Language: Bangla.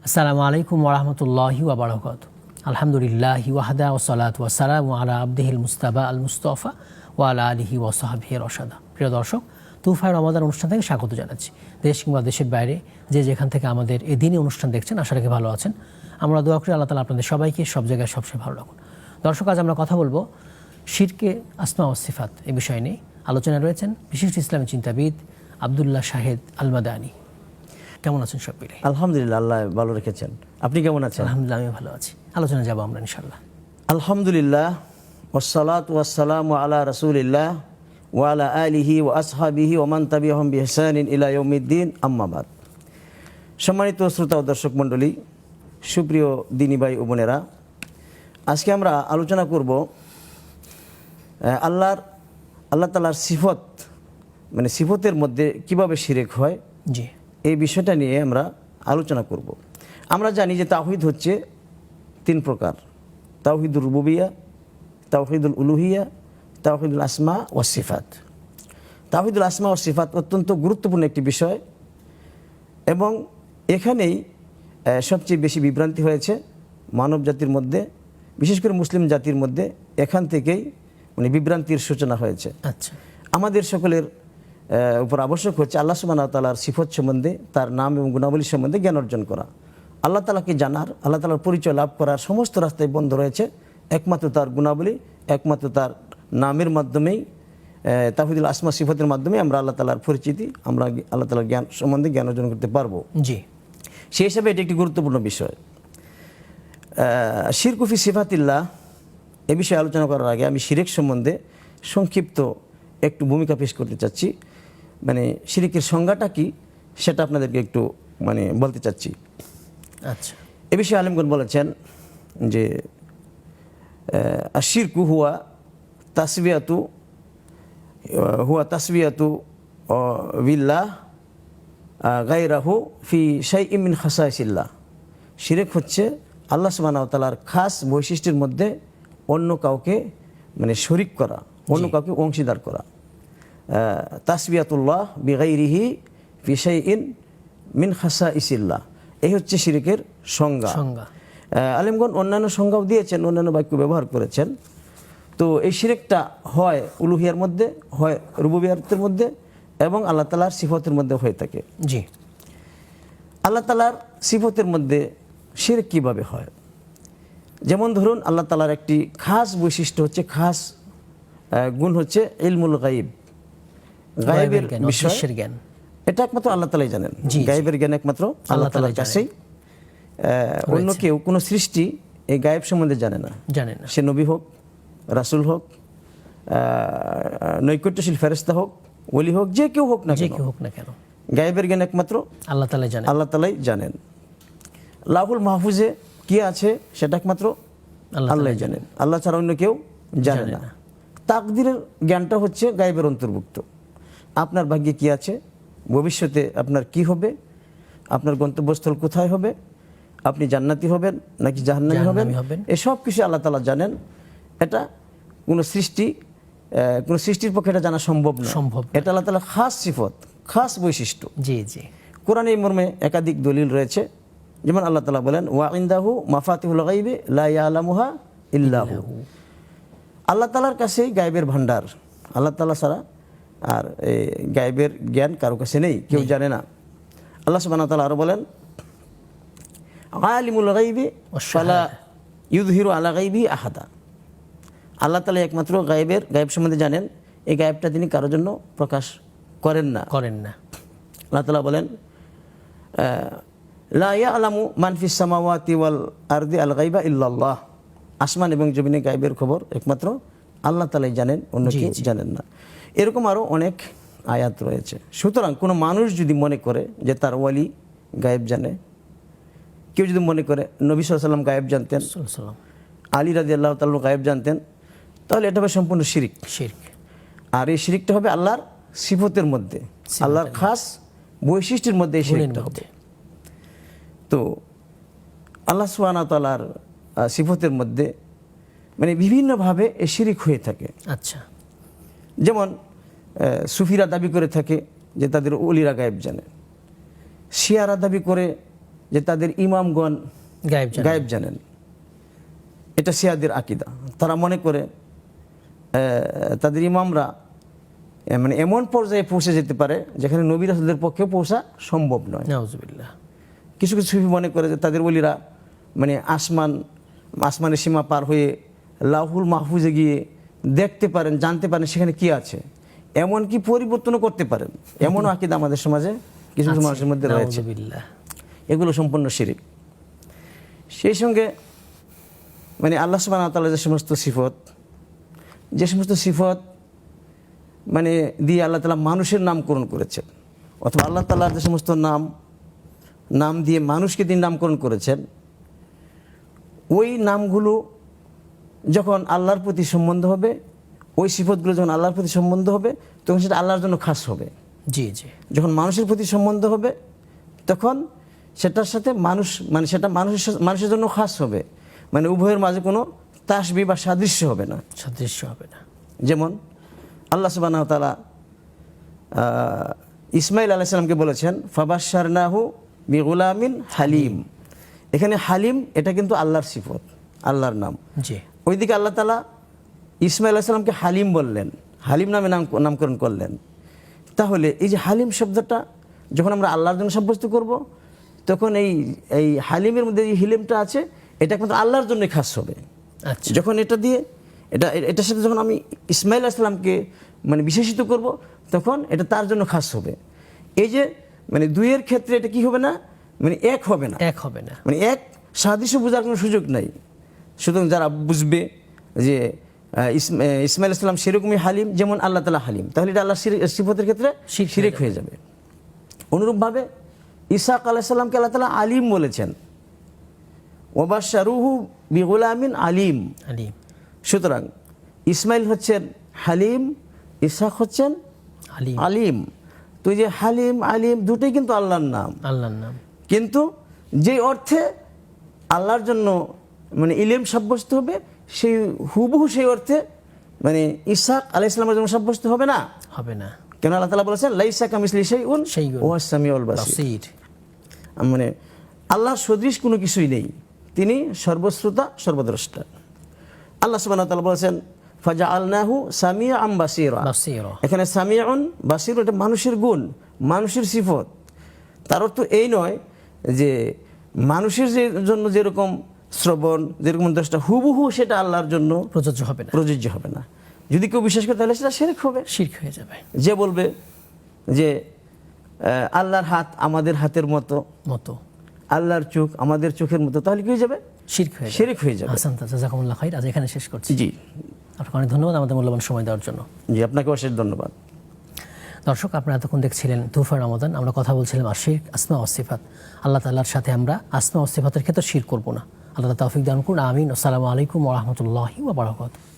আসসালামু আলাইকুম ওরহমতুল্লাহি ওয়াবারাকাতুহু। আলহামদুলিল্লাহি ওয়াহদা ওয়াসসালাতু ওয়াসসালামু আলা আবদিহিল মুস্তাবা আল মুস্তাফা ওয়া আলা আলিহি ওয়া সাহবিহি রশাদা। প্রিয় দর্শক, তুফায় রমাদান অনুষ্ঠান থেকে স্বাগত জানাচ্ছি। দেশ কিংবা দেশের বাইরে যে যেখান থেকে আমাদের এই দিনই অনুষ্ঠান দেখছেন, আশা রাখি ভালো আছেন। আমরা দোয়া করি আল্লাহ তাআলা আপনাদের সবাইকে সব জায়গায় সবচেয়ে ভালো রাখুন। দর্শক, আজ আমরা কথা বলবো শিরকে আসমা ও সিফাত এই বিষয় নিয়ে। আলোচনায় রয়েছেন বিশিষ্ট ইসলামী চিন্তাবিদ আব্দুল্লাহ শাহেদ আল মাদানী। কেমন আছেন সব মিলে? আলহামদুলিল্লাহ, আল্লাহ ভালো রেখেছেন। আপনি কেমন আছেন? আলহামদুলিল্লাহ, আমি ভালো আছি। আলোচনা যাবো আমরা ইনশাআল্লাহ। আলহামদুলিল্লাহ, ওয়াসসালাতু ওয়াসসালামু আলা রাসূলিল্লাহ ওয়া আলা আলিহি ওয়া আসহাবিহি ওয়া মান তাবিআহুম বিইহসানিন ইলা ইয়াউমিদ্দিন, আম্মা বাদ। সম্মানিত শ্রোতা ও দর্শক মণ্ডলী, সুপ্রিয় দিনী ভাই ও বোনেরা, আজকে আমরা আলোচনা করব আল্লাহ তাআলার সিফত, মানে সিফতের মধ্যে কিভাবে শিরক হয়, জি, এই বিষয়টা নিয়ে আমরা আলোচনা করব। আমরা জানি যে তাওহীদ হচ্ছে তিন প্রকার: তাওহীদুর রুবুবিয়্যাহ, তাওহীদুল উলুহিয়্যাহ, তাওহীদুল আসমা ওয়াস সিফাত। তাওহীদুল আসমা ওয়াস সিফাত অত্যন্ত গুরুত্বপূর্ণ একটি বিষয়, এবং এখানেই সবচেয়ে বেশি বিভ্রান্তি হয়েছে মানব জাতির মধ্যে, বিশেষ করে মুসলিম জাতির মধ্যে। এখান থেকেই মানে বিভ্রান্তির সূচনা হয়েছে। আচ্ছা, আমাদের সকলের উপর আবশ্যক হচ্ছে আল্লাহ সুবহানাহু ওয়া তাআলার সিফত সম্বন্ধে, তার নাম এবং গুণাবলী সম্বন্ধে জ্ঞান অর্জন করা। আল্লাহ তাআলাকে জানার, আল্লাহ তাআলার পরিচয় লাভ করার সমস্ত রাস্তায় বন্ধ রয়েছে একমাত্র তার গুণাবলী, একমাত্র তার নামের মাধ্যমেই, তাওহীদুল আসমা সিফতের মাধ্যমে আমরা আল্লাহ তাআলার পরিচিতি, আমরা আল্লাহ তাআলার জ্ঞান সম্বন্ধে জ্ঞান অর্জন করতে পারবো। জি, সেই হিসাবে এটি একটি গুরুত্বপূর্ণ বিষয়। শিরকু ফি সিফাতিল্লাহ এ বিষয়ে আলোচনা করার আগে আমি শিরক সম্বন্ধে সংক্ষিপ্ত একটু ভূমিকা পেশ করতে চাচ্ছি। মানে শিরকের সংজ্ঞাটা কি সেটা আপনাদেরকে একটু বলতে চাচ্ছি। আচ্ছা, এ বিষয়ে আলেমগণ বলেছেন যে আশিরকু হুয়া তাসবিয়াতু বিল্লাহ গায়রাহু ফি শাইইন মিন খাসাইসিল্লাহ। শিরক হচ্ছে আল্লাহ সুবহানাহু ওয়া তাআলার খাস বৈশিষ্ট্যের মধ্যে অন্য কাউকে শরীক করা, অন্য কাউকে অংশীদার করা। তাসবিয়াতুল্লাহ বিগাইরিহি ফি শাইইন মিন খাসাইসিল্লাহ, এই হচ্ছে শিরকের সংজ্ঞা। আলেমগণ অন্যান্য সংজ্ঞাও দিয়েছেন, অন্যান্য বাক্য ব্যবহার করেছেন। তো এই শিরকটা হয় উলুহিয়ার মধ্যে, হয় রুবুবিয়াতের মধ্যে, এবং আল্লাহ তাআলার সিফতের মধ্যে হয়ে থাকে। জি, আল্লাহ তাআলার সিফতের মধ্যে শিরক কিভাবে হয়? যেমন ধরুন, আল্লাহ তাআলার একটি খাস বৈশিষ্ট্য হচ্ছে, খাস গুণ হচ্ছে ইলমুল গায়ব, গায়বের বিষয় জ্ঞান। এটা একমাত্র আল্লাহ তাআলাই জানেন। গায়বের জ্ঞান একমাত্র আল্লাহ তাআলার কাছেই। অন্য কেউ, কোনো সৃষ্টি এই গায়েব সম্বন্ধে জানে না। সে নবী হোক, রাসূল হোক, নৈকট্যশীল ফেরেশতা হোক, ওলি হোক, যে কেউ হোক না কেন, গায়েবের জ্ঞান একমাত্র আল্লাহ তাআলাই জানেন। লাহুল মাহফুজে কি আছে সেটা একমাত্র আল্লাহই জানেন, আল্লাহ ছাড়া অন্য কেউ জানে না। তাকদীরের জ্ঞানটা হচ্ছে গায়েবের অন্তর্ভুক্ত। আপনার ভাগ্যে কি আছে, ভবিষ্যতে আপনার কি হবে, আপনার গন্তব্যস্থল কোথায় হবে, আপনি জান্নাতি হবেন নাকি জাহান্নামী হবেন, এসব কিছু আল্লাহ তাআলা জানেন। এটা কোনো সৃষ্টির পক্ষে এটা জানা সম্ভব না। এটা আল্লাহ তাআলার খাস সিফত, খাস বৈশিষ্ট্য। জি জি, কোরআনে এই মর্মে একাধিক দলিল রয়েছে। যেমন আল্লাহ তাআলা বলেন, ওয়া ইনদাহু মাফাতিহুল গায়বি লা ইয়ালামুহা ইল্লা হু। আল্লাহ তাআলার কাছেই গায়বের ভান্ডার, আল্লাহ তাআলা ছাড়া আর এই গায়বের জ্ঞান কারো কাছে নেই, কেউ জানে না। আল্লাহ সুবহানাহু ওয়া তাআলা আরো বলেন, আলিমুল গায়বি ফালা ইউযহিরু আলা গায়বি আহাদা। আল্লাহ তাআলা একমাত্র গায়েব সম্বন্ধে জানেন, এই গায়েবটা তিনি কারোর জন্য প্রকাশ করেন না। আল্লাহ তাআলা বলেন, লা ইয়ালামু মান ফিস সামাওয়াতি ওয়াল আরদি আল গায়বা ইল্লাল্লাহ। আসমান এবং জমিনে গায়েবের খবর একমাত্র আল্লাহ তাআলাই জানেন, অন্য কেউ জানেন না। এরকম আরও অনেক আয়াত রয়েছে। সুতরাং কোনো মানুষ যদি মনে করে যে তার ওয়ালি গায়েব জানে, কেউ যদি মনে করে নবী সাল্লাল্লাহু আলাইহি ওয়াসাল্লাম গায়েব জানতেন, আলী রাদিয়াল্লাহু তাআলা গায়েব জানতেন, তাহলে এটা হবে সম্পূর্ণ শিরক। আর এই শিরকটা হবে আল্লাহর সিফতের মধ্যে, আল্লাহর খাস বৈশিষ্ট্যের মধ্যে এই শিরকটা হবে। তো আল্লাহ সুবহানাহু ওয়া তাআলার সিফতের মধ্যে বিভিন্নভাবে এই শিরক হয়ে থাকে। আচ্ছা, যেমন সুফিরা দাবি করে থাকে যে তাদের ওলিরা গায়েব জানে, শিয়ারা দাবি করে যে তাদের ইমামগণ গায়েব জানেন। এটা শিয়াদের আকীদা। তারা মনে করে তাদের ইমামরা মানে এমন পর্যায়ে পৌঁছে যেতে পারে যেখানে নবী রাসূলদের পক্ষে পৌঁছা সম্ভব নয়। নাউযুবিল্লাহ। কিছু কিছু সুফি মনে করে যে তাদের ওলিরা মানে আসমানের সীমা পার হয়ে লাহুল মাহফুজে গিয়ে দেখতে পারেন, জানতে পারেন সেখানে কি আছে, এমনকি পরিবর্তনও করতে পারেন। এমনও আকীদা আমাদের সমাজে কিছু কিছু মানুষের মধ্যে রয়েছে। এগুলো সম্পূর্ণ শিরক। সেই সঙ্গে মানে আল্লাহ সুবহানাহু ওয়া তাআলা যে সমস্ত সিফত মানে দিয়ে আল্লাহ তাআলা মানুষের নামকরণ করেছেন, অথবা আল্লাহ তাআলার যে সমস্ত নাম দিয়ে মানুষকে তিনি নামকরণ করেছেন, ওই নামগুলো যখন আল্লাহর প্রতি সম্বন্ধ হবে, ওই সিফতগুলো যখন আল্লাহর প্রতি সম্বন্ধ হবে, তখন সেটা আল্লাহর জন্য খাস হবে। জি জি। যখন মানুষের প্রতি সম্বন্ধ হবে, তখন সেটার সাথে মানে সেটা মানুষের জন্য খাস হবে, মানে উভয়ের মাঝে কোনো তাসবিহ বা সাদৃশ্য হবে না। যেমন আল্লাহ সুবহানাহু ওয়া তাআলা ইসমাঈল আলাইহিস সালামকে বলেছেন ফাবাশশারনাহু বিগুলামিন হালিম। এখানে হালিম এটা কিন্তু আল্লাহর সিফত, আল্লাহর নাম। জি। ওইদিকে আল্লাহ তাআলা ইসমাঈল আলাইহিস সালামকে হালিম বললেন, হালিম নামে নামকরণ করলেন। তাহলে এই যে হালিম শব্দটা যখন আমরা আল্লাহর জন্য সাব্যস্ত করব, তখন এই হালিমের মধ্যে যে হিলিমটা আছে, এটা কিন্তু আল্লাহর জন্য খাস হবে। আচ্ছা। যখন এটার সাথে যখন আমি ইসমাঈল আলাইহিস সালামকে মানে বিশেষিত করব, তখন এটা তার জন্য খাস হবে। এই যে মানে দুইয়ের ক্ষেত্রে এটা কি হবে না, মানে এক হবে না, মানে এক সাদৃশ্য বোঝার কোনো সুযোগ নাই। সুতরাং যারা বুঝবে যে ইসমাঈল আলাইহিস সালাম সেরকমই হালিম যেমন আল্লাহ তাআলা হালিম, তাহলে এটা আল্লাহর সিফতের ক্ষেত্রে শিরক হয়ে যাবে। অনুরূপভাবে ইসহাক আলাইহিস সালামকে আল্লাহ তাআলা আলিম বলেছেন, ওয়াবাশশারুহু বিগুলামিন আলিম। সুতরাং ইসমাঈল হচ্ছেন হালিম, ইসহাক হচ্ছেন আলিম। তো যে হালিম আলিম দুটোই কিন্তু আল্লাহর নাম। কিন্তু যে অর্থে আল্লাহর জন্য মানে ইলম সাব্যস্ত হবে, সেই হুবহু সেই অর্থে মানে ইসহাক আলাইহিস সালামের জন্য সাব্যস্ত হবে না। কেন আল্লাহ তাআলা বলেছেন লাইসা কামিসলিহি শাইউন ওয়া সামিউল বাসীর। মানে আল্লাহর সদৃশ কোনো কিছুই নেই, তিনি সর্বশ্রোতা সর্বদ্রষ্টা। আল্লাহ সুবহানাহু ওয়া তাআলা বলেছেন ফাজআলনাহু সামিআন বাসীরা। এখানে সামিউন বাসীর এটা মানুষের গুণ, মানুষের সিফত। তার অর্থ এই নয় যে মানুষের জন্য যেরকম শ্রবণ, যেরকম দ্রষ্টা, হুবহু সেটা আল্লাহর জন্য প্রযোজ্য হবে না। যদি কেউ বিশ্বাস করে তাহলে সেটা শিরক হয়ে যাবে। যে বলবে যে আল্লাহর হাত আমাদের হাতের মতো, আল্লাহর চোখ আমাদের চোখের মতো, তাহলে কি হয়ে যাবে? শিরক হয়ে যাবে। জাযাকুমুল্লাহ খাইর। আজ এখানে শেষ করছি। জি, আপনাকে অনেক ধন্যবাদ আমাদের মূল্যবান সময় দেওয়ার জন্য। জি, আপনাকে অশেষ ধন্যবাদ। দর্শক, আপনারা এতক্ষণ দেখছিলেন তুফায়ে রমাদান। আমরা কথা বলছিলাম আশিক আসমা ওয়া সিফাত। আল্লাহ তাআলার সাথে আমরা আসমা ওয়া সিফাতের ক্ষেত্রে শিরক করব না। আল্লাহ তাআলা তৌফিক দান করুন। আমিন। আসসালামু আলাইকুম ওয়া রাহমাতুল্লাহি ওয়া বারাকাতুহু।